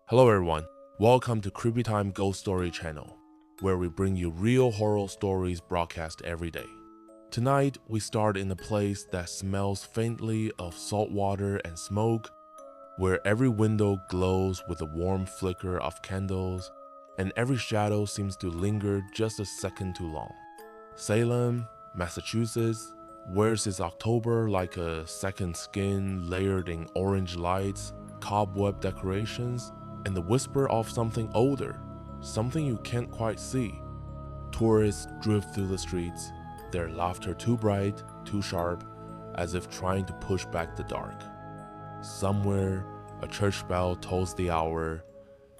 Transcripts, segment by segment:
Hello everyone, welcome to Creepytime Ghost Story channel, where we bring you real horror stories broadcast every day. Tonight, we start in a place that smells faintly of salt water and smoke, where every window glows with a warm flicker of candles, and every shadow seems to linger just a second too long. Salem, Massachusetts, wears its October like a second skin layered in orange lights, cobweb decorations, and the whisper of something older, something you can't quite see. Tourists drift through the streets, their laughter too bright, too sharp, as if trying to push back the dark. Somewhere, a church bell tolls the hour,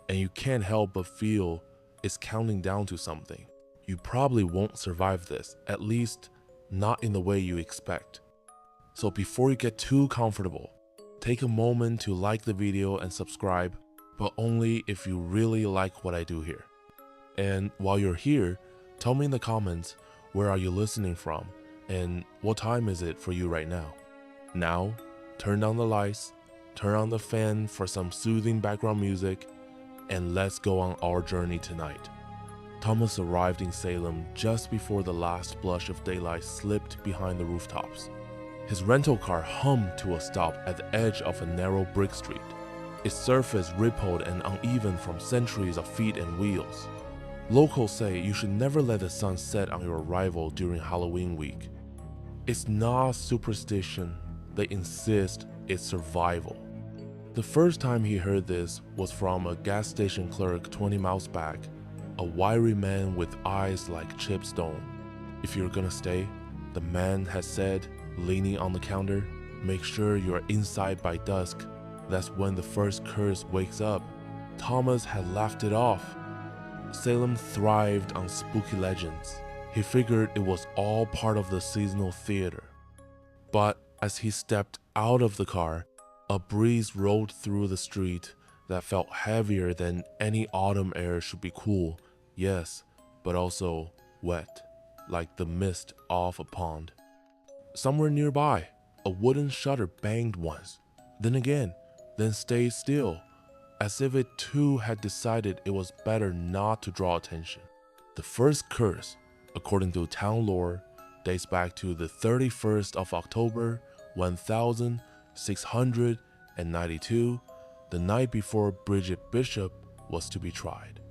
and you can't help but feel it's counting down to something. You probably won't survive this, at least not in the way you expect. So before you get too comfortable, take a moment to like the video and subscribe, but only if you really like what I do here. And while you're here, tell me in the comments, where are you listening from and what time is it for you right now? Now, turn down the lights, turn on the fan for some soothing background music, and let's go on our journey tonight. Thomas arrived in Salem just before the last blush of daylight slipped behind the rooftops. His rental car hummed to a stop at the edge of a narrow brick street. Its surface rippled and uneven from centuries of feet and wheels. Locals say you should never let the sun set on your arrival during Halloween week. It's not superstition, they insist it's survival. The first time he heard this was from a gas station clerk 20 miles back, a wiry man with eyes like chipped stone. "If you're gonna stay," the man had said, leaning on the counter, "make sure you're inside by dusk. That's when the first curse wakes up." Thomas had laughed it off. Salem thrived on spooky legends. He figured it was all part of the seasonal theater. But as he stepped out of the car, a breeze rolled through the street that felt heavier than any autumn air should be. Cool, yes, but also wet, like the mist off a pond. Somewhere nearby, a wooden shutter banged once, then again, then stayed still, as if it too had decided it was better not to draw attention. The first curse, according to town lore, dates back to the 31st of October, 1692, the night before Bridget Bishop was to be tried.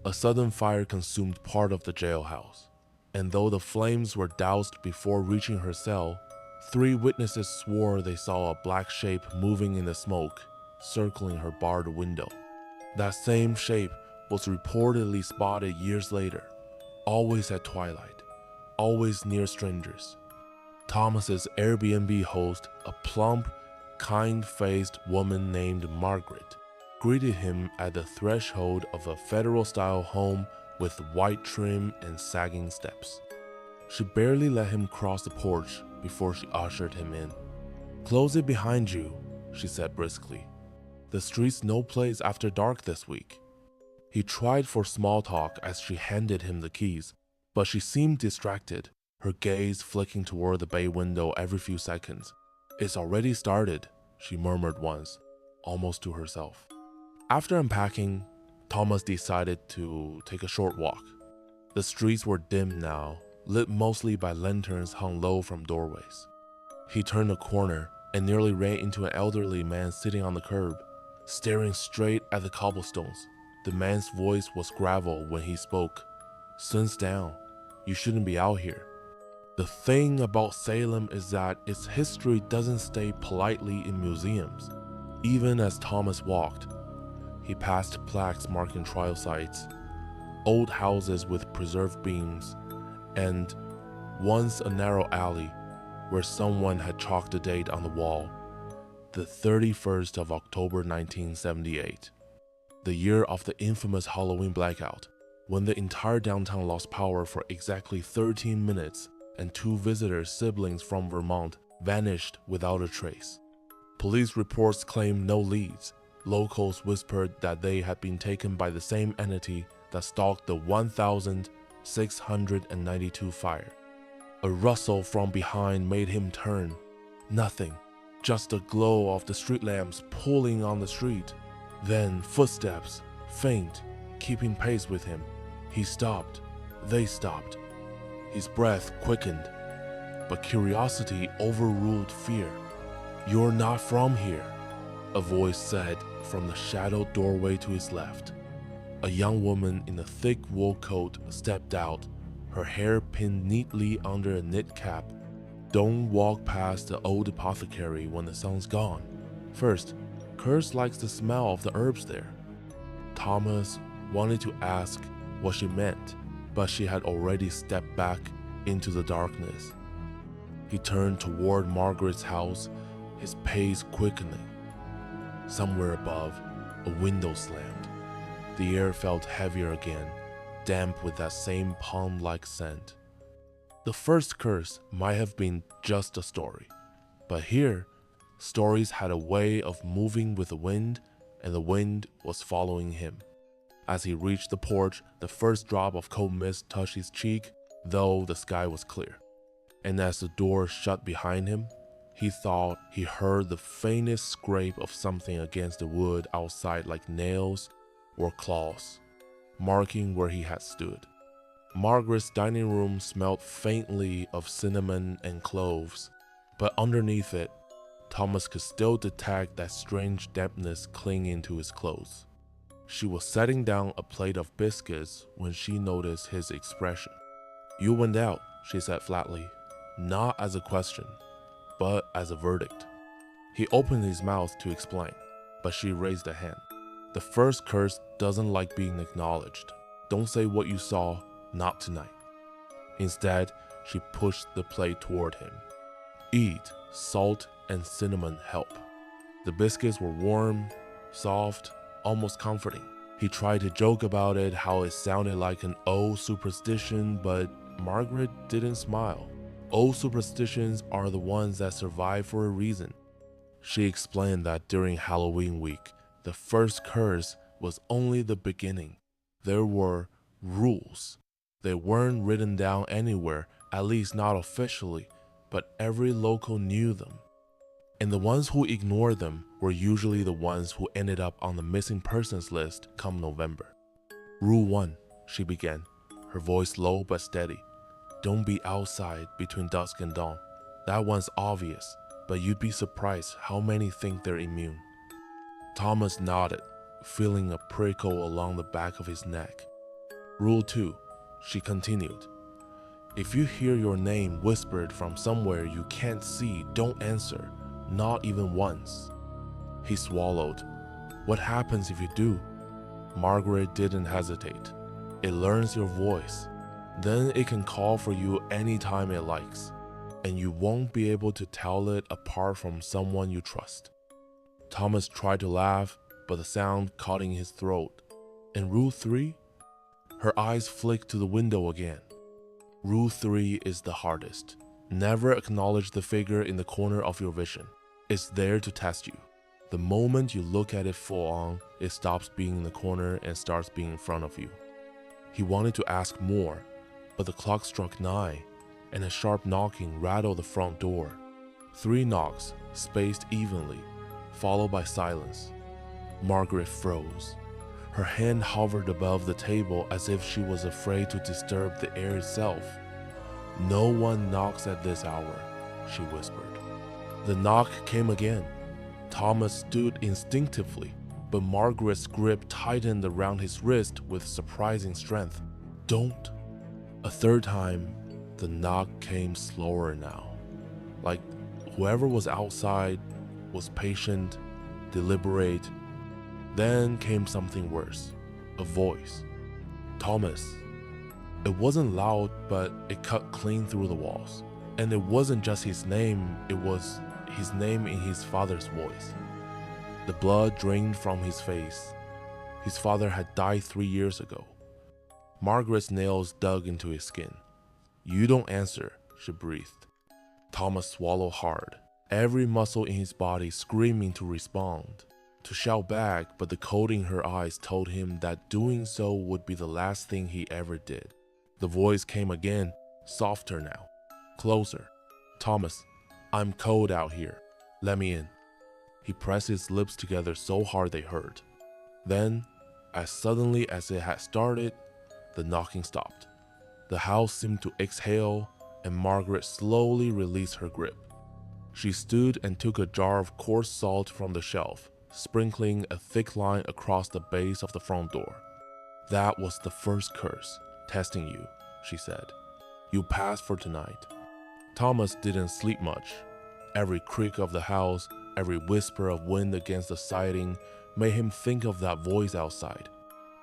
A sudden fire consumed part of the jailhouse, and though the flames were doused before reaching her cell, 3 witnesses swore they saw a black shape moving in the smoke, circling her barred window. That same shape was reportedly spotted years later, always at twilight, always near strangers. Thomas's Airbnb host, a plump, kind-faced woman named Margaret, greeted him at the threshold of a federal-style home with white trim and sagging steps. She barely let him cross the porch before she ushered him in. "Close it behind you," she said briskly. "The street's no place after dark this week." He tried for small talk as she handed him the keys, but she seemed distracted, her gaze flicking toward the bay window every few seconds. "It's already started," she murmured once, almost to herself. After unpacking, Thomas decided to take a short walk. The streets were dim now, lit mostly by lanterns hung low from doorways. He turned a corner and nearly ran into an elderly man sitting on the curb, staring straight at the cobblestones. The man's voice was gravel when he spoke. "Sun's down. You shouldn't be out here." The thing about Salem is that its history doesn't stay politely in museums. Even as Thomas walked, he passed plaques marking trial sites, old houses with preserved beams, and once a narrow alley where someone had chalked a date on the wall, the 31st of October 1978, the year of the infamous Halloween blackout, when the entire downtown lost power for exactly 13 minutes and 2 visitors' siblings from Vermont vanished without a trace. Police reports claimed no leads. Locals whispered that they had been taken by the same entity that stalked the 1692 fire. A rustle from behind made him turn. Nothing, just the glow of the street lamps pulling on the street. Then footsteps, faint, keeping pace with him. He stopped. They stopped. His breath quickened, but curiosity overruled fear. "You're not from here," a voice said from the shadowed doorway to his left. A young woman in a thick wool coat stepped out, her hair pinned neatly under a knit cap. "Don't walk past the old apothecary when the sun's gone. First, Curse likes the smell of the herbs there." Thomas wanted to ask what she meant, but she had already stepped back into the darkness. He turned toward Margaret's house, his pace quickening. Somewhere above, a window slammed. The air felt heavier again, damp with that same palm-like scent. The first curse might have been just a story, but here, stories had a way of moving with the wind, and the wind was following him. As he reached the porch, the first drop of cold mist touched his cheek, though the sky was clear. And as the door shut behind him, he thought he heard the faintest scrape of something against the wood outside, like nails or claws, marking where he had stood. Margaret's dining room smelled faintly of cinnamon and cloves, but underneath it, Thomas could still detect that strange dampness clinging to his clothes. She was setting down a plate of biscuits when she noticed his expression. "You went out," she said flatly, not as a question, but as a verdict. He opened his mouth to explain, but she raised a hand. "The first curse doesn't like being acknowledged. Don't say what you saw, not tonight." Instead, she pushed the plate toward him. "Eat, salt and cinnamon help." The biscuits were warm, soft, almost comforting. He tried to joke about it, how it sounded like an old superstition, but Margaret didn't smile. Old superstitions are the ones that survive for a reason. She explained that during Halloween week, the first curse was only the beginning. There were rules. They weren't written down anywhere, at least not officially, but every local knew them. And the ones who ignored them were usually the ones who ended up on the missing persons list come November. "Rule 1, she began, her voice low but steady. "Don't be outside between dusk and dawn. That one's obvious, but you'd be surprised how many think they're immune." Thomas nodded, feeling a prickle along the back of his neck. "Rule 2, she continued. "If you hear your name whispered from somewhere you can't see, don't answer. Not even once." He swallowed. "What happens if you do?" Margaret didn't hesitate. "It learns your voice. Then it can call for you anytime it likes, and you won't be able to tell it apart from someone you trust." Thomas tried to laugh, but the sound caught in his throat. "And rule 3? Her eyes flicked to the window again. "Rule 3 is the hardest. Never acknowledge the figure in the corner of your vision. It's there to test you. The moment you look at it full on, it stops being in the corner and starts being in front of you." He wanted to ask more, but the clock struck 9, and a sharp knocking rattled the front door. 3 knocks, spaced evenly, followed by silence. Margaret froze. Her hand hovered above the table as if she was afraid to disturb the air itself. "No one knocks at this hour," she whispered. The knock came again. Thomas stood instinctively, but Margaret's grip tightened around his wrist with surprising strength. "Don't." A third time, the knock came slower now, like whoever was outside was patient, deliberate. Then came something worse, a voice. "Thomas." It wasn't loud, but it cut clean through the walls. And it wasn't just his name, it was his name in his father's voice. The blood drained from his face. His father had died 3 years ago. Margaret's nails dug into his skin. "You don't answer," she breathed. Thomas swallowed hard, every muscle in his body screaming to respond, to shout back, but the cold in her eyes told him that doing so would be the last thing he ever did. The voice came again, softer now, closer. "Thomas, I'm cold out here. Let me in." He pressed his lips together so hard they hurt. Then, as suddenly as it had started, the knocking stopped. The house seemed to exhale, and Margaret slowly released her grip. She stood and took a jar of coarse salt from the shelf, sprinkling a thick line across the base of the front door. "That was the first curse, testing you," she said. "You passed for tonight." Thomas didn't sleep much. Every creak of the house, every whisper of wind against the siding made him think of that voice outside.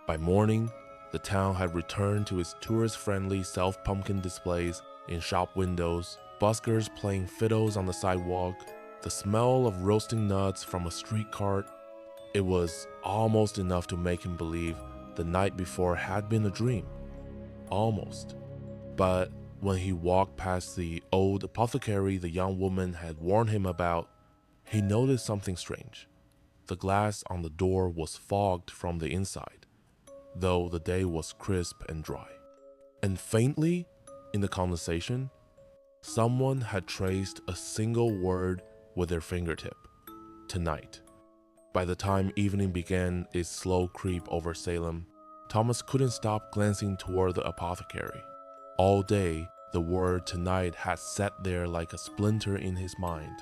By morning, the town had returned to its tourist-friendly self-pumpkin displays in shop windows, buskers playing fiddles on the sidewalk, the smell of roasting nuts from a street cart. It was almost enough to make him believe the night before had been a dream. Almost. But when he walked past the old apothecary the young woman had warned him about, he noticed something strange. The glass on the door was fogged from the inside, though the day was crisp and dry. And faintly, in the conversation, someone had traced a single word with their fingertip: tonight. By the time evening began its slow creep over Salem, Thomas couldn't stop glancing toward the apothecary. All day, the word tonight had sat there like a splinter in his mind.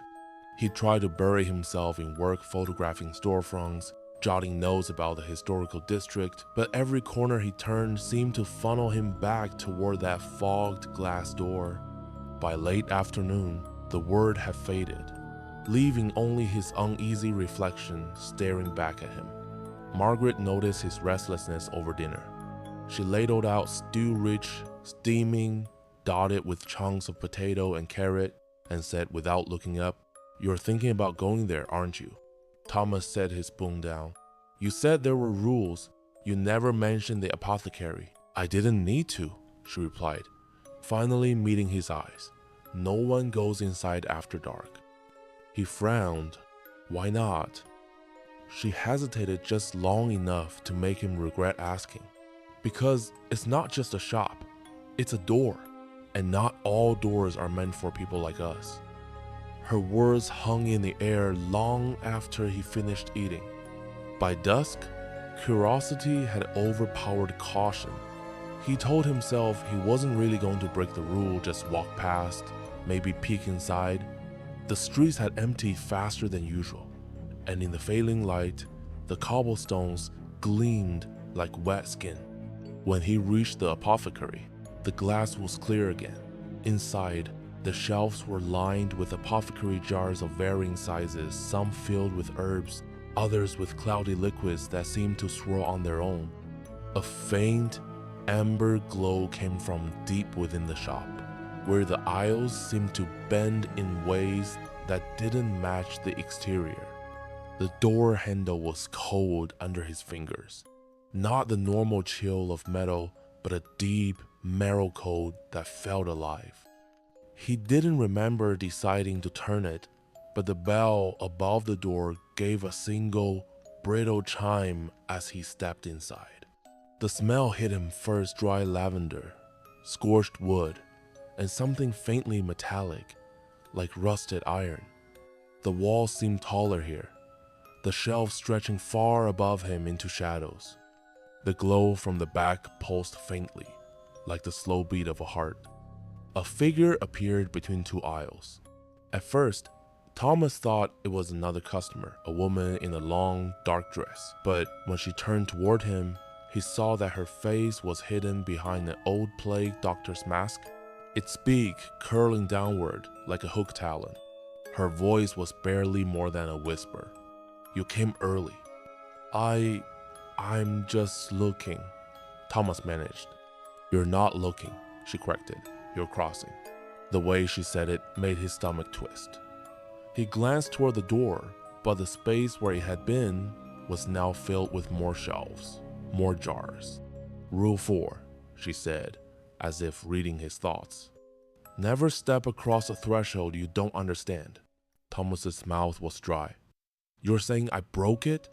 He tried to bury himself in work photographing storefronts, jotting notes about the historical district, but every corner he turned seemed to funnel him back toward that fogged glass door. By late afternoon, the word had faded, leaving only his uneasy reflection staring back at him. Margaret noticed his restlessness over dinner. She ladled out stew rich, steaming, dotted with chunks of potato and carrot, and said without looking up, "You're thinking about going there, aren't you?" Thomas set his spoon down. "You said there were rules. You never mentioned the apothecary." "I didn't need to," she replied, finally meeting his eyes. "No one goes inside after dark." He frowned. "Why not?" She hesitated just long enough to make him regret asking. "Because it's not just a shop. It's a door, and not all doors are meant for people like us." Her words hung in the air long after he finished eating. By dusk, curiosity had overpowered caution. He told himself he wasn't really going to break the rule, just walk past, maybe peek inside. The streets had emptied faster than usual, and in the failing light, the cobblestones gleamed like wet skin. When he reached the apothecary, the glass was clear again. Inside, the shelves were lined with apothecary jars of varying sizes, some filled with herbs, others with cloudy liquids that seemed to swirl on their own. A faint, amber glow came from deep within the shop, where the aisles seemed to bend in ways that didn't match the exterior. The door handle was cold under his fingers, not the normal chill of metal, but a deep, marrow cold that felt alive. He didn't remember deciding to turn it, but the bell above the door gave a single, brittle chime as he stepped inside. The smell hit him first: dry lavender, scorched wood, and something faintly metallic, like rusted iron. The walls seemed taller here, the shelves stretching far above him into shadows. The glow from the back pulsed faintly, like the slow beat of a heart. A figure appeared between two aisles. At first, Thomas thought it was another customer, a woman in a long, dark dress. But when she turned toward him, he saw that her face was hidden behind an old plague doctor's mask, its beak curling downward like a hook talon. Her voice was barely more than a whisper. "You came early." I'm just looking," Thomas managed. "You're not looking," she corrected. "You're crossing." The way she said it made his stomach twist. He glanced toward the door, but the space where it had been was now filled with more shelves, more jars. "Rule 4, she said, as if reading his thoughts. "Never step across a threshold you don't understand." Thomas's mouth was dry. "You're saying I broke it?"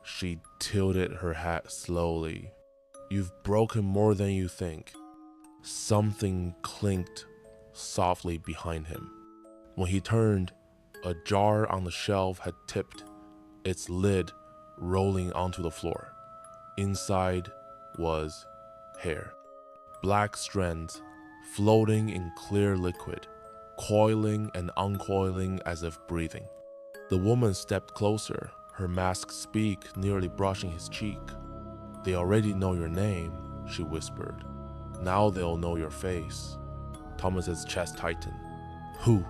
She tilted her hat slowly. "You've broken more than you think." Something clinked softly behind him. When he turned, a jar on the shelf had tipped, its lid rolling onto the floor. Inside was hair. Black strands floating in clear liquid, coiling and uncoiling as if breathing. The woman stepped closer, her masked beak nearly brushing his cheek. "They already know your name," she whispered. "Now they'll know your face." Thomas's chest tightened. "Who?"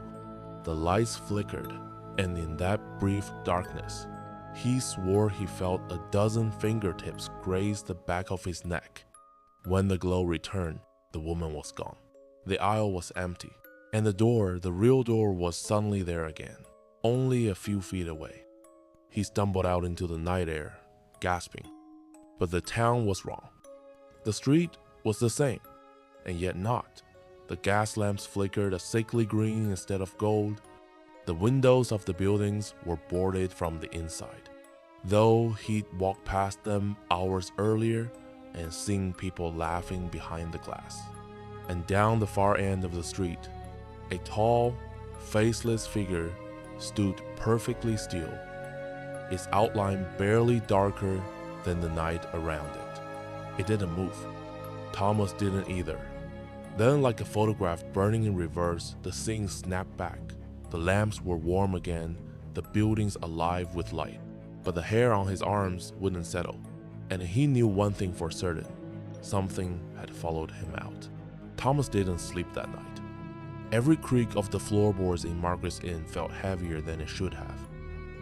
The lights flickered, and in that brief darkness, he swore he felt a dozen fingertips graze the back of his neck. When the glow returned, the woman was gone. The aisle was empty, and the door, the real door, was suddenly there again, only a few feet away. He stumbled out into the night air, gasping. But the town was wrong. The street was the same, and yet not. The gas lamps flickered a sickly green instead of gold. The windows of the buildings were boarded from the inside, though he'd walked past them hours earlier and seen people laughing behind the glass. And down the far end of the street, a tall, faceless figure stood perfectly still, its outline barely darker than the night around it. It didn't move. Thomas didn't either. Then, like a photograph burning in reverse, the scene snapped back. The lamps were warm again, the buildings alive with light. But the hair on his arms wouldn't settle. And he knew one thing for certain. Something had followed him out. Thomas didn't sleep that night. Every creak of the floorboards in Margaret's Inn felt heavier than it should have.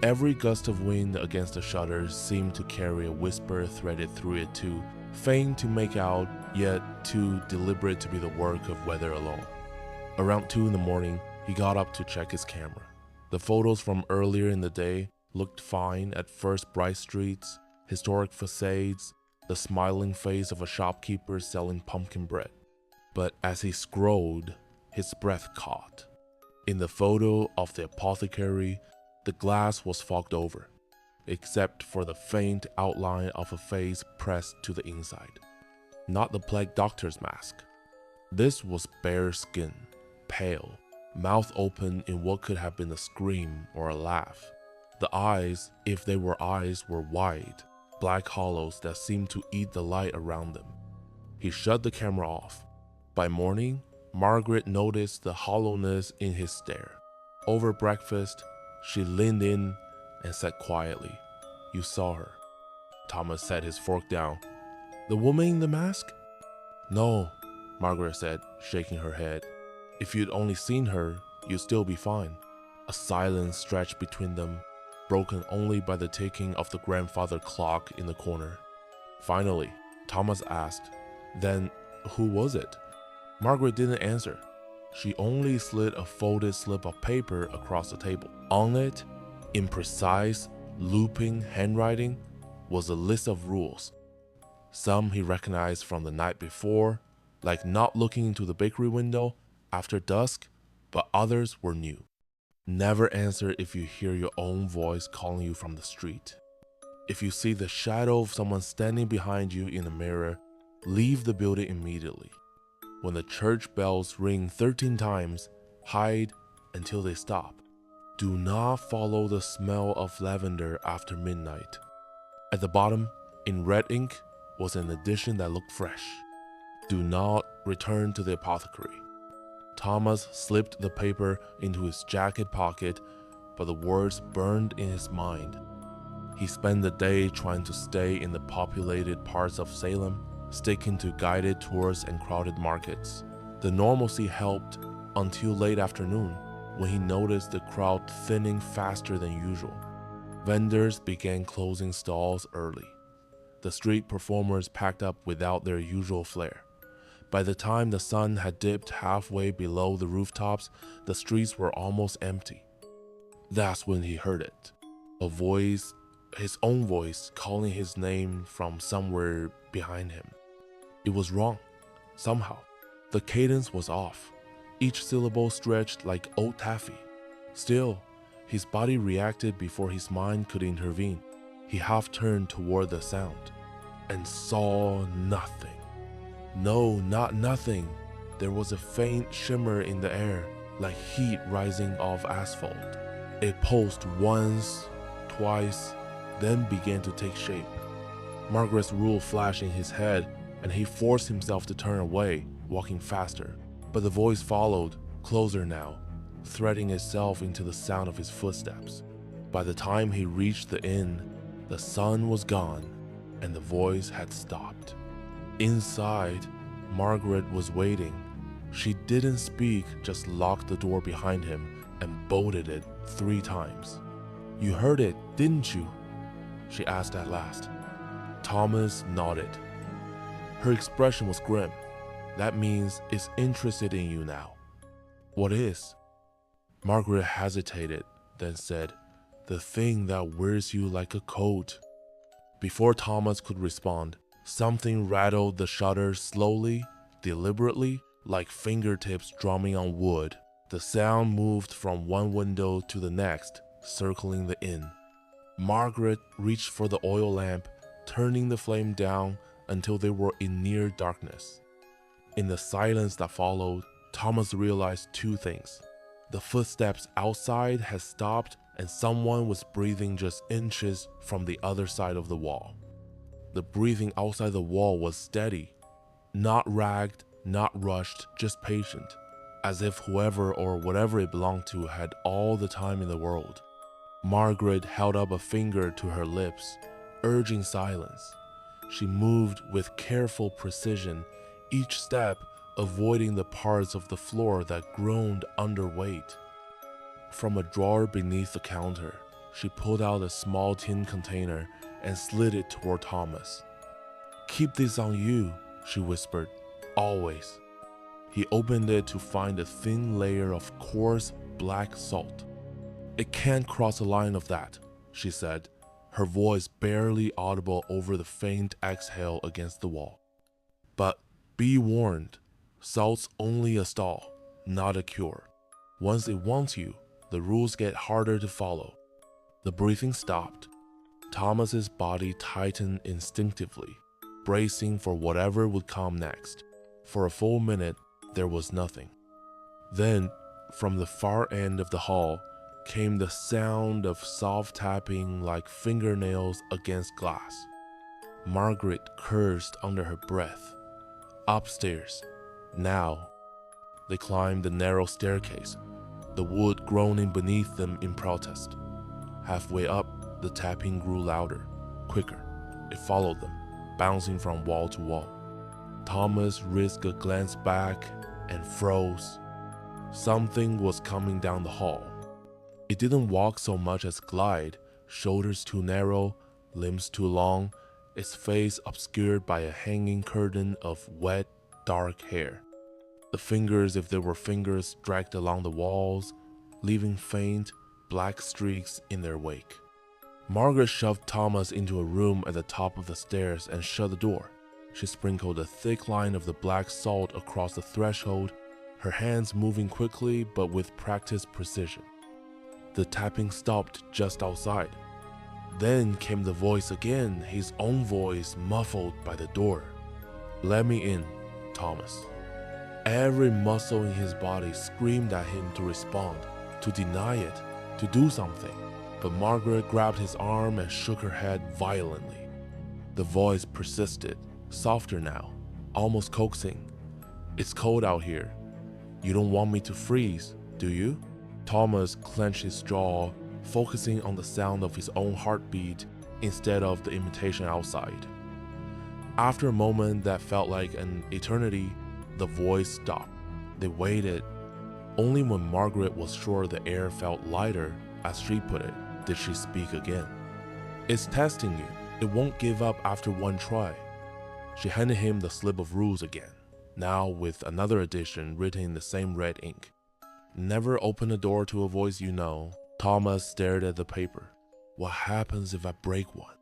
Every gust of wind against the shutters seemed to carry a whisper threaded through it too faint to make out, yet too deliberate to be the work of weather alone. Around 2 in the morning, he got up to check his camera. The photos from earlier in the day looked fine at first: bright streets, historic facades, the smiling face of a shopkeeper selling pumpkin bread. But as he scrolled, his breath caught. In the photo of the apothecary, the glass was fogged over, except for the faint outline of a face pressed to the inside. Not the plague doctor's mask. This was bare skin, pale, mouth open in what could have been a scream or a laugh. The eyes, if they were eyes, were wide, black hollows that seemed to eat the light around them. He shut the camera off. By morning, Margaret noticed the hollowness in his stare. Over breakfast, she leaned in and said quietly, "You saw her." Thomas set his fork down. "The woman in the mask?" "No," Margaret said, shaking her head. "If you'd only seen her, you'd still be fine." A silence stretched between them, broken only by the ticking of the grandfather clock in the corner. Finally, Thomas asked, "Then who was it?" Margaret didn't answer. She only slid a folded slip of paper across the table. On it, in precise, looping handwriting, was a list of rules. Some he recognized from the night before, like not looking into the bakery window after dusk, but others were new. Never answer if you hear your own voice calling you from the street. If you see the shadow of someone standing behind you in a mirror, leave the building immediately. When the church bells ring 13 times, hide until they stop. Do not follow the smell of lavender after midnight. At the bottom, in red ink, was an addition that looked fresh. Do not return to the apothecary. Thomas slipped the paper into his jacket pocket, but the words burned in his mind. He spent the day trying to stay in the populated parts of Salem, sticking to guided tours and crowded markets. The normalcy helped until late afternoon, when he noticed the crowd thinning faster than usual. Vendors began closing stalls early. The street performers packed up without their usual flair. By the time the sun had dipped halfway below the rooftops, the streets were almost empty. That's when he heard it. A voice, his own voice, calling his name from somewhere behind him. It was wrong, somehow. The cadence was off. Each syllable stretched like old taffy. Still, his body reacted before his mind could intervene. He half turned toward the sound and saw nothing. No, not nothing. There was a faint shimmer in the air, like heat rising off asphalt. It pulsed once, twice, then began to take shape. Margaret's rule flashed in his head, and he forced himself to turn away, walking faster. But the voice followed, closer now, threading itself into the sound of his footsteps. By the time he reached the inn, the sun was gone, and the voice had stopped. Inside, Margaret was waiting. She didn't speak, just locked the door behind him and bolted it 3 times. "You heard it, didn't you?" she asked at last. Thomas nodded. Her expression was grim. "That means it's interested in you now." "What is?" Margaret hesitated, then said, "The thing that wears you like a coat." Before Thomas could respond, something rattled the shutters slowly, deliberately, like fingertips drumming on wood. The sound moved from one window to the next, circling the inn. Margaret reached for the oil lamp, turning the flame down until they were in near darkness. In the silence that followed, Thomas realized 2 things. The footsteps outside had stopped, and someone was breathing just inches from the other side of the wall. The breathing outside the wall was steady, not ragged, not rushed, just patient, as if whoever or whatever it belonged to had all the time in the world. Margaret held up a finger to her lips, urging silence. She moved with careful precision, each step avoiding the parts of the floor that groaned under weight. From a drawer beneath the counter, she pulled out a small tin container and slid it toward Thomas. "Keep this on you," she whispered, "always." He opened it to find a thin layer of coarse black salt. "It can't cross a line of that," she said, her voice barely audible over the faint exhale against the wall. "But be warned, salt's only a stall, not a cure. Once it wants you, the rules get harder to follow." The breathing stopped. Thomas's body tightened instinctively, bracing for whatever would come next. For a full minute, there was nothing. Then, from the far end of the hall, came the sound of soft tapping like fingernails against glass. Margaret cursed under her breath. Upstairs. Now. They climbed the narrow staircase, the wood groaning beneath them in protest. Halfway up, the tapping grew louder, quicker. It followed them, bouncing from wall to wall. Thomas risked a glance back and froze. Something was coming down the hall. It didn't walk so much as glide, shoulders too narrow, limbs too long, its face obscured by a hanging curtain of wet, dark hair. The fingers, if there were fingers, dragged along the walls, leaving faint, black streaks in their wake. Margaret shoved Thomas into a room at the top of the stairs and shut the door. She sprinkled a thick line of the black salt across the threshold, her hands moving quickly but with practiced precision. The tapping stopped just outside. Then came the voice again, his own voice muffled by the door. "Let me in, Thomas." Every muscle in his body screamed at him to respond, to deny it, to do something. But Margaret grabbed his arm and shook her head violently. The voice persisted, softer now, almost coaxing. "It's cold out here. You don't want me to freeze, do you?" Thomas clenched his jaw, focusing on the sound of his own heartbeat instead of the imitation outside. After a moment that felt like an eternity, the voice stopped. They waited. Only when Margaret was sure the air felt lighter, as she put it, did she speak again. "It's testing you. It won't give up after one try." She handed him the slip of rules again, now with another edition written in the same red ink. "Never open a door to a voice you know." Thomas stared at the paper. "What happens if I break one?"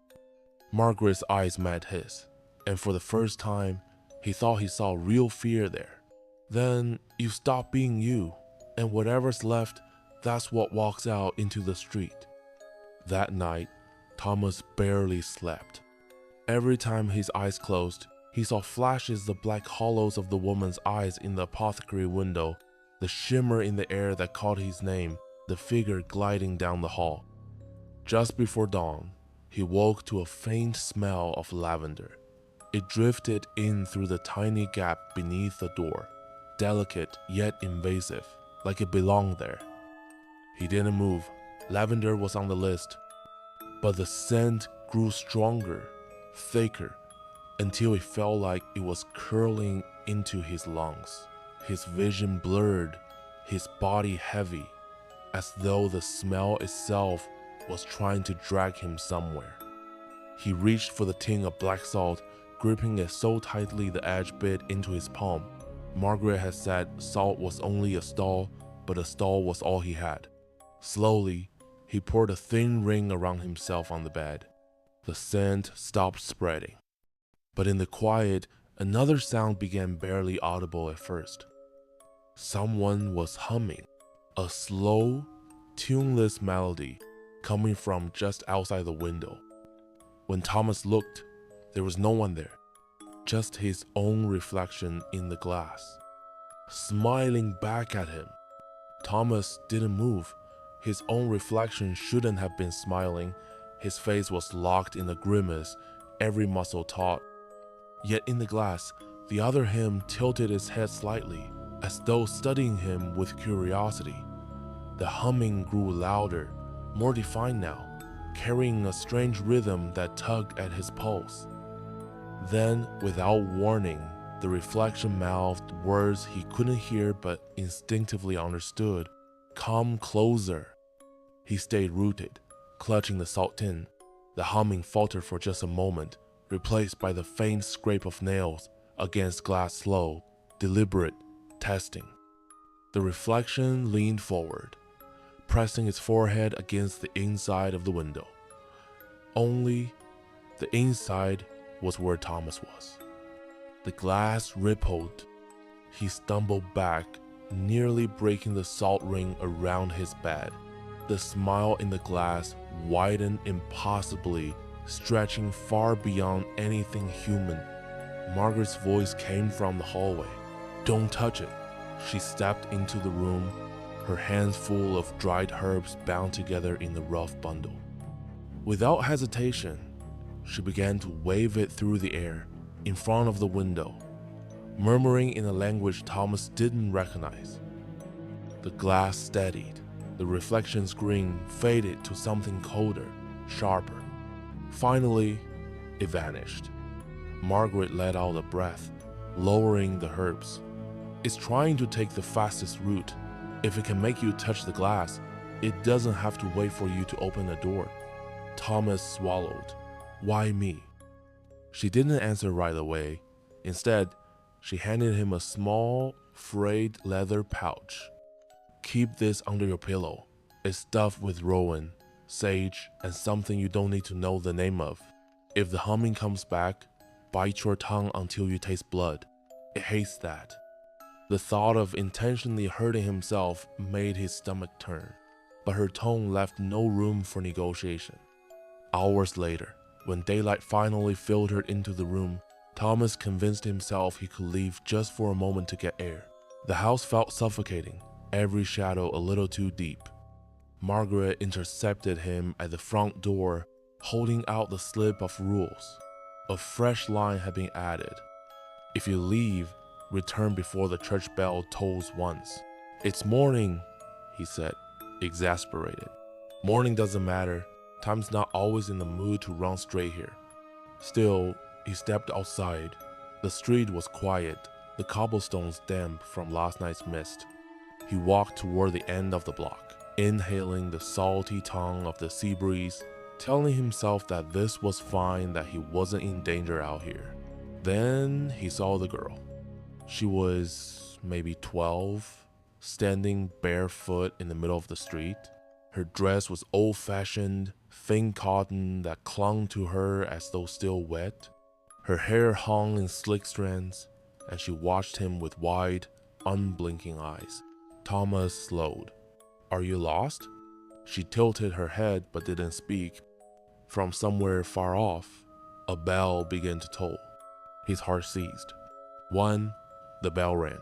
Margaret's eyes met his, and for the first time, he thought he saw real fear there. "Then you stop being you, and whatever's left, that's what walks out into the street." That night, Thomas barely slept. Every time his eyes closed, he saw flashes of black hollows of the woman's eyes in the apothecary window, the shimmer in the air that called his name, the figure gliding down the hall. Just before dawn, he woke to a faint smell of lavender. It drifted in through the tiny gap beneath the door, delicate yet invasive, like it belonged there. He didn't move. Lavender was on the list, but the scent grew stronger, thicker, until it felt like it was curling into his lungs. His vision blurred, his body heavy, as though the smell itself was trying to drag him somewhere. He reached for the tin of black salt, gripping it so tightly the edge bit into his palm. Margaret had said salt was only a stall, but a stall was all he had. Slowly, he poured a thin ring around himself on the bed. The scent stopped spreading. But in the quiet, another sound began, barely audible at first. Someone was humming, a slow, tuneless melody coming from just outside the window. When Thomas looked, there was no one there, just his own reflection in the glass, smiling back at him. Thomas didn't move. His own reflection shouldn't have been smiling. His face was locked in a grimace, every muscle taut. Yet in the glass, the other him tilted his head slightly, as though studying him with curiosity. The humming grew louder, more defined now, carrying a strange rhythm that tugged at his pulse. Then, without warning, the reflection mouthed words he couldn't hear but instinctively understood. "Come closer." He stayed rooted, clutching the salt tin. The humming faltered for just a moment, replaced by the faint scrape of nails against glass, slow, deliberate, testing. The reflection leaned forward, pressing its forehead against the inside of the window. Only the inside was where Thomas was. The glass rippled. He stumbled back, nearly breaking the salt ring around his bed. The smile in the glass widened impossibly, stretching far beyond anything human. Margaret's voice came from the hallway. "Don't touch it." She stepped into the room, her hands full of dried herbs bound together in a rough bundle. Without hesitation, she began to wave it through the air in front of the window, murmuring in a language Thomas didn't recognize. The glass steadied. The reflection's green faded to something colder, sharper. Finally, it vanished. Margaret let out a breath, lowering the herbs. "It's trying to take the fastest route. If it can make you touch the glass, it doesn't have to wait for you to open a door." Thomas swallowed. "Why me?" She didn't answer right away. Instead, she handed him a small, frayed leather pouch. "Keep this under your pillow. It's stuffed with rowan, sage, and something you don't need to know the name of. If the humming comes back, bite your tongue until you taste blood. It hates that." The thought of intentionally hurting himself made his stomach turn, but her tone left no room for negotiation. Hours later, when daylight finally filtered into the room, Thomas convinced himself he could leave just for a moment to get air. The house felt suffocating, every shadow a little too deep. Margaret intercepted him at the front door, holding out the slip of rules. A fresh line had been added. "If you leave, return before the church bell tolls once." "It's morning," he said, exasperated. "Morning doesn't matter. Time's not always in the mood to run straight here." Still, he stepped outside. The street was quiet, the cobblestones damp from last night's mist. He walked toward the end of the block, inhaling the salty tongue of the sea breeze, telling himself that this was fine, that he wasn't in danger out here. Then he saw the girl. She was maybe 12, standing barefoot in the middle of the street. Her dress was old-fashioned, thin cotton that clung to her as though still wet. Her hair hung in slick strands, and she watched him with wide, unblinking eyes. Thomas slowed. "Are you lost?" She tilted her head but didn't speak. From somewhere far off, a bell began to toll. His heart seized. One, the bell rang.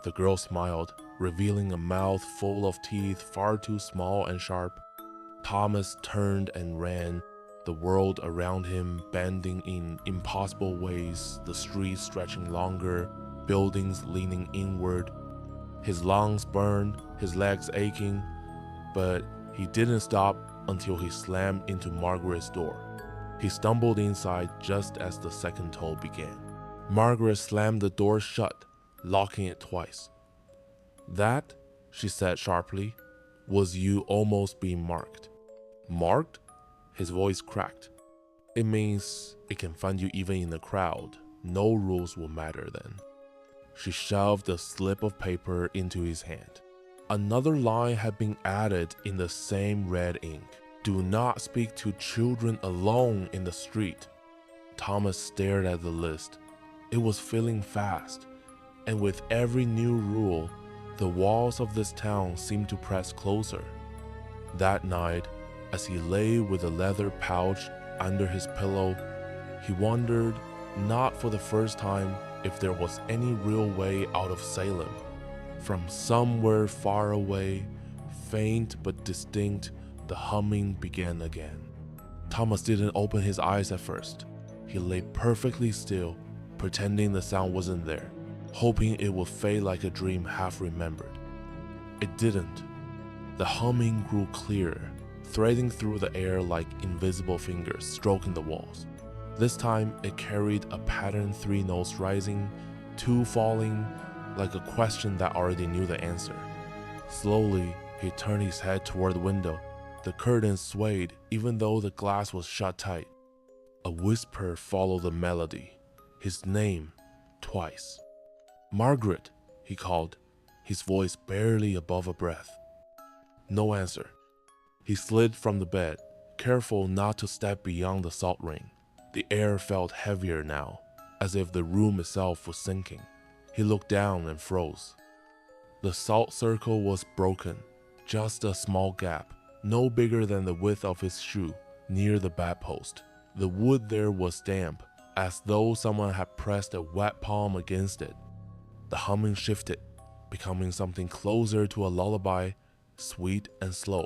The girl smiled, revealing a mouth full of teeth far too small and sharp. Thomas turned and ran, the world around him bending in impossible ways, the streets stretching longer, buildings leaning inward. His lungs burned, his legs aching, but he didn't stop until he slammed into Margaret's door. He stumbled inside just as the second toll began. Margaret slammed the door shut, locking it twice. "That," she said sharply, "was you almost being marked." "Marked?" His voice cracked. "It means it can find you even in the crowd. No rules will matter then." She shoved a slip of paper into his hand. Another line had been added in the same red ink. "Do not speak to children alone in the street." Thomas stared at the list. It was filling fast, and with every new rule, the walls of this town seemed to press closer. That night, as he lay with a leather pouch under his pillow, he wondered, not for the first time, if there was any real way out of Salem. From somewhere far away, faint but distinct, the humming began again. Thomas didn't open his eyes at first. He lay perfectly still, pretending the sound wasn't there, hoping it would fade like a dream half remembered. It didn't. The humming grew clearer, threading through the air like invisible fingers stroking the walls. This time it carried a patterned 3 notes rising, 2 falling, like a question that already knew the answer. Slowly, he turned his head toward the window. The curtains swayed even though the glass was shut tight. A whisper followed the melody. His name, twice. "Margaret," he called, his voice barely above a breath. No answer. He slid from the bed, careful not to step beyond the salt ring. The air felt heavier now, as if the room itself was sinking. He looked down and froze. The salt circle was broken, just a small gap, no bigger than the width of his shoe, near the bedpost. The wood there was damp, as though someone had pressed a wet palm against it. The humming shifted, becoming something closer to a lullaby, sweet and slow.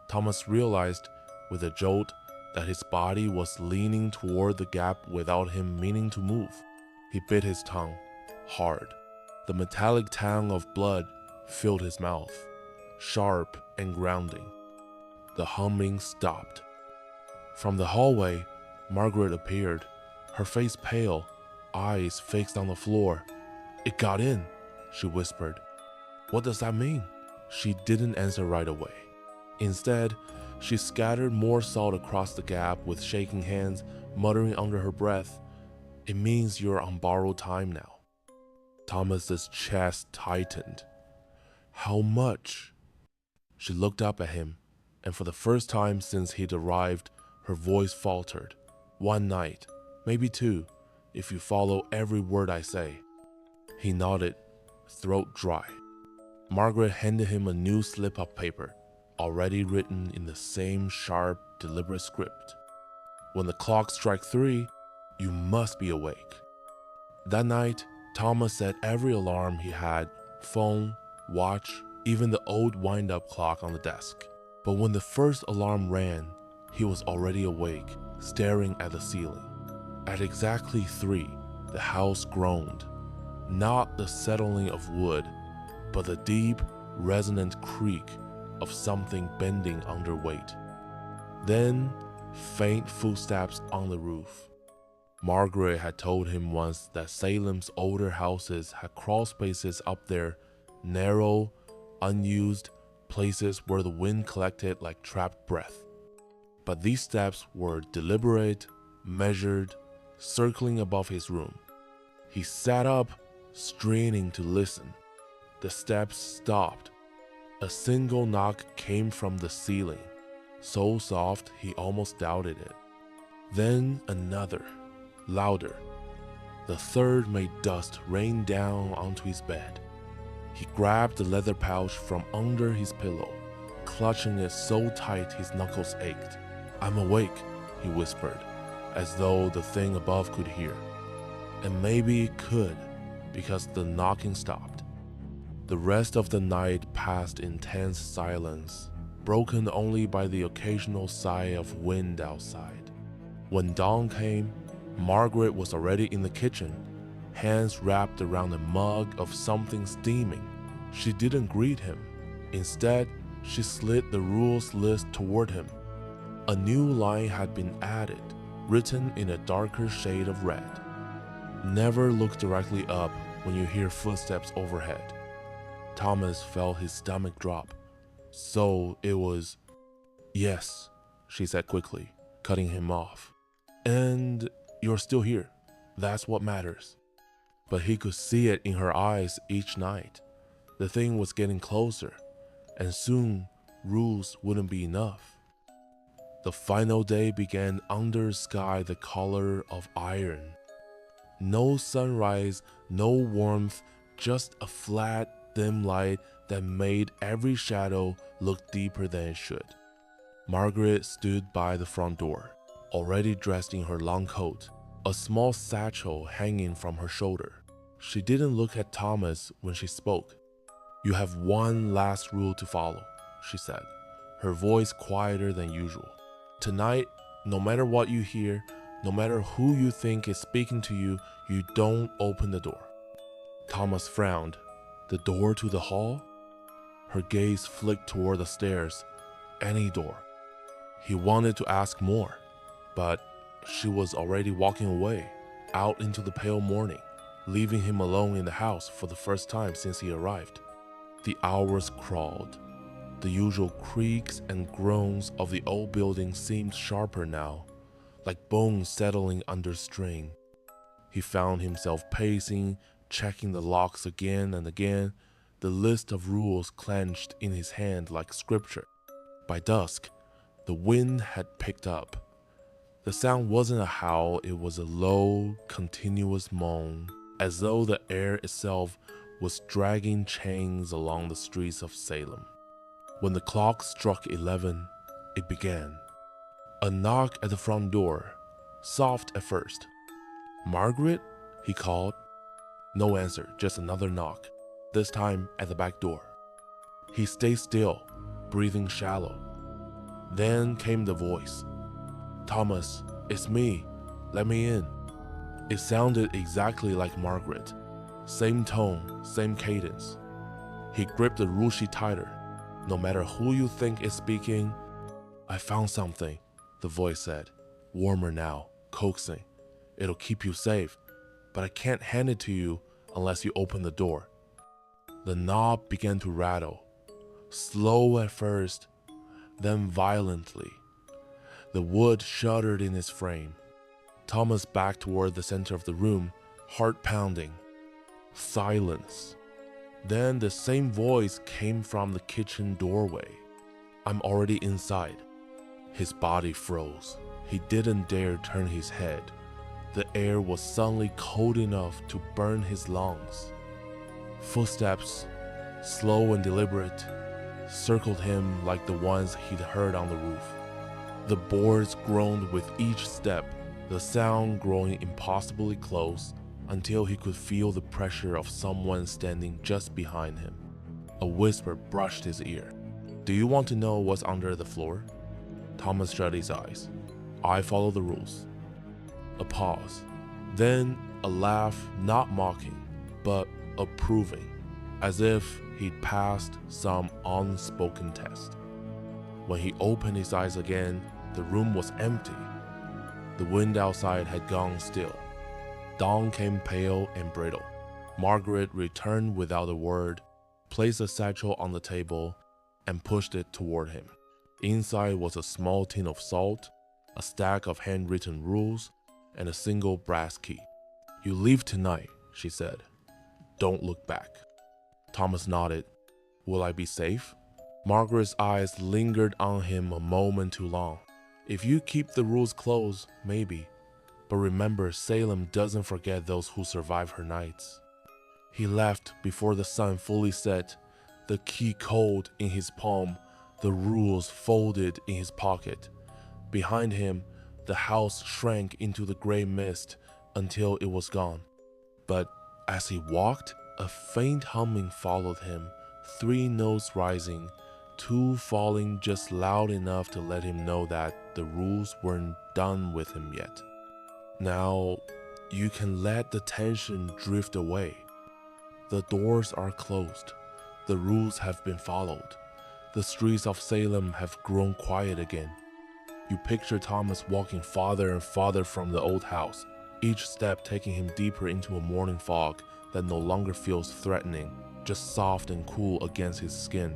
Thomas realized, with a jolt, that his body was leaning toward the gap without him meaning to move. He bit his tongue, hard. The metallic tang of blood filled his mouth, sharp and grounding. The humming stopped. From the hallway, Margaret appeared, her face pale, eyes fixed on the floor. "It got in," she whispered. "What does that mean?" She didn't answer right away. Instead, she scattered more salt across the gap with shaking hands, muttering under her breath, "It means you're on borrowed time now." Thomas's chest tightened. "How much?" She looked up at him, and for the first time since he'd arrived, her voice faltered. "1 night, maybe 2, if you follow every word I say." He nodded, throat dry. Margaret handed him a new slip of paper, already written in the same sharp, deliberate script. "When the clock strikes 3, you must be awake." That night, Thomas set every alarm he had, phone, watch, even the old wind-up clock on the desk. But when the first alarm rang, he was already awake, staring at the ceiling. At exactly 3, the house groaned. Not the settling of wood, but the deep, resonant creak of something bending under weight. Then, faint footsteps on the roof. Margaret had told him once that Salem's older houses had crawl spaces up there, narrow, unused, places where the wind collected like trapped breath. But these steps were deliberate, measured, circling above his room. He sat up, straining to listen. The steps stopped. A single knock came from the ceiling, so soft he almost doubted it. Then another, louder. The third made dust rain down onto his bed. He grabbed the leather pouch from under his pillow, clutching it so tight his knuckles ached. "I'm awake," he whispered, as though the thing above could hear. And maybe it could, because the knocking stopped. The rest of the night passed in tense silence, broken only by the occasional sigh of wind outside. When dawn came, Margaret was already in the kitchen, hands wrapped around a mug of something steaming. She didn't greet him. Instead, she slid the rules list toward him. A new line had been added, written in a darker shade of red. Never look directly up when you hear footsteps overhead. Thomas felt his stomach drop. So it was, "Yes," she said quickly, cutting him off. "And you're still here. That's what matters." But he could see it in her eyes each night. The thing was getting closer, and soon rules wouldn't be enough. The final day began under a sky the color of iron. No sunrise, no warmth, just a flat, dim light that made every shadow look deeper than it should. Margaret stood by the front door, already dressed in her long coat, a small satchel hanging from her shoulder. She didn't look at Thomas when she spoke. "You have one last rule to follow," she said, her voice quieter than usual. "Tonight, no matter what you hear, no matter who you think is speaking to you, you don't open the door." Thomas frowned. The door to the hall? Her gaze flicked toward the stairs. Any door. He wanted to ask more, but she was already walking away, out into the pale morning, leaving him alone in the house for the first time since he arrived. The hours crawled. The usual creaks and groans of the old building seemed sharper now, like bones settling under strain. He found himself pacing, checking the locks again and again, the list of rules clenched in his hand like scripture. By dusk, the wind had picked up. The sound wasn't a howl, it was a low, continuous moan, as though the air itself was dragging chains along the streets of Salem. When the clock struck 11, it began. A knock at the front door, soft at first. "Margaret?" he called. No answer, just another knock, this time at the back door. He stayed still, breathing shallow. Then came the voice. "Thomas, it's me. Let me in." It sounded exactly like Margaret. Same tone, same cadence. He gripped the rule sheet tighter. "No matter who you think is speaking." "I found something," the voice said, warmer now, coaxing. "It'll keep you safe, but I can't hand it to you unless you open the door." The knob began to rattle, slow at first, then violently. The wood shuddered in his frame. Thomas backed toward the center of the room, heart pounding. Silence. Then the same voice came from the kitchen doorway. "I'm already inside." His body froze. He didn't dare turn his head. The air was suddenly cold enough to burn his lungs. Footsteps, slow and deliberate, circled him like the ones he'd heard on the roof. The boards groaned with each step, the sound growing impossibly close until he could feel the pressure of someone standing just behind him. A whisper brushed his ear. "Do you want to know what's under the floor?" Thomas shut his eyes. "I follow the rules." A pause. Then a laugh, not mocking, but approving, as if he'd passed some unspoken test. When he opened his eyes again, the room was empty. The wind outside had gone still. Dawn came pale and brittle. Margaret returned without a word, placed a satchel on the table, and pushed it toward him. Inside was a small tin of salt, a stack of handwritten rules, and a single brass key. "You leave tonight," she said. "Don't look back." Thomas nodded. "Will I be safe?" Margaret's eyes lingered on him a moment too long. "If you keep the rules close, maybe. But remember, Salem doesn't forget those who survive her nights." He left before the sun fully set, the key cold in his palm, the rules folded in his pocket. Behind him, the house shrank into the gray mist until it was gone. But as he walked, a faint humming followed him, 3 notes rising, two falling just loud enough to let him know that the rules weren't done with him yet. Now, you can let the tension drift away. The doors are closed. The rules have been followed. The streets of Salem have grown quiet again. You picture Thomas walking farther and farther from the old house, each step taking him deeper into a morning fog that no longer feels threatening, just soft and cool against his skin.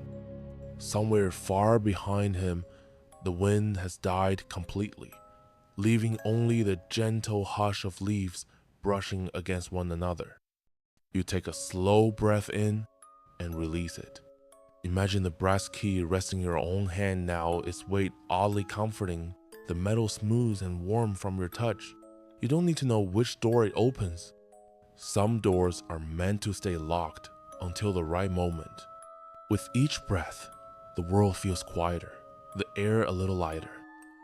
Somewhere far behind him, the wind has died completely, leaving only the gentle hush of leaves brushing against one another. You take a slow breath in and release it. Imagine the brass key resting in your own hand now, its weight oddly comforting, the metal smooth and warm from your touch. You don't need to know which door it opens. Some doors are meant to stay locked until the right moment. With each breath, the world feels quieter, the air a little lighter.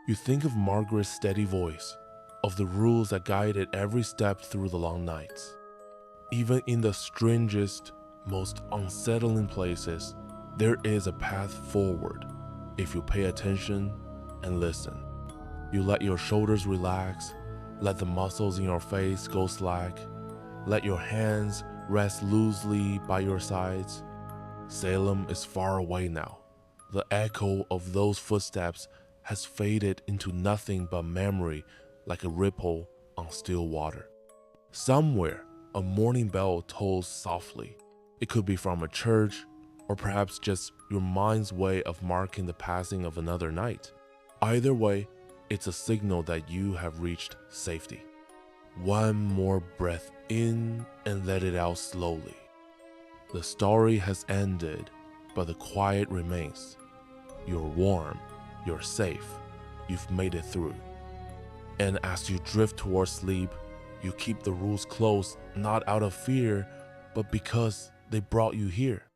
You think of Margaret's steady voice, of the rules that guided every step through the long nights. Even in the strangest, most unsettling places, there is a path forward if you pay attention and listen. You let your shoulders relax, let the muscles in your face go slack, let your hands rest loosely by your sides. Salem is far away now. The echo of those footsteps has faded into nothing but memory, like a ripple on still water. Somewhere, a morning bell tolls softly. It could be from a church, or perhaps just your mind's way of marking the passing of another night. Either way, it's a signal that you have reached safety. One more breath in and let it out slowly. The story has ended, but the quiet remains. You're warm, you're safe, you've made it through. And as you drift towards sleep, you keep the rules close, not out of fear, but because they brought you here.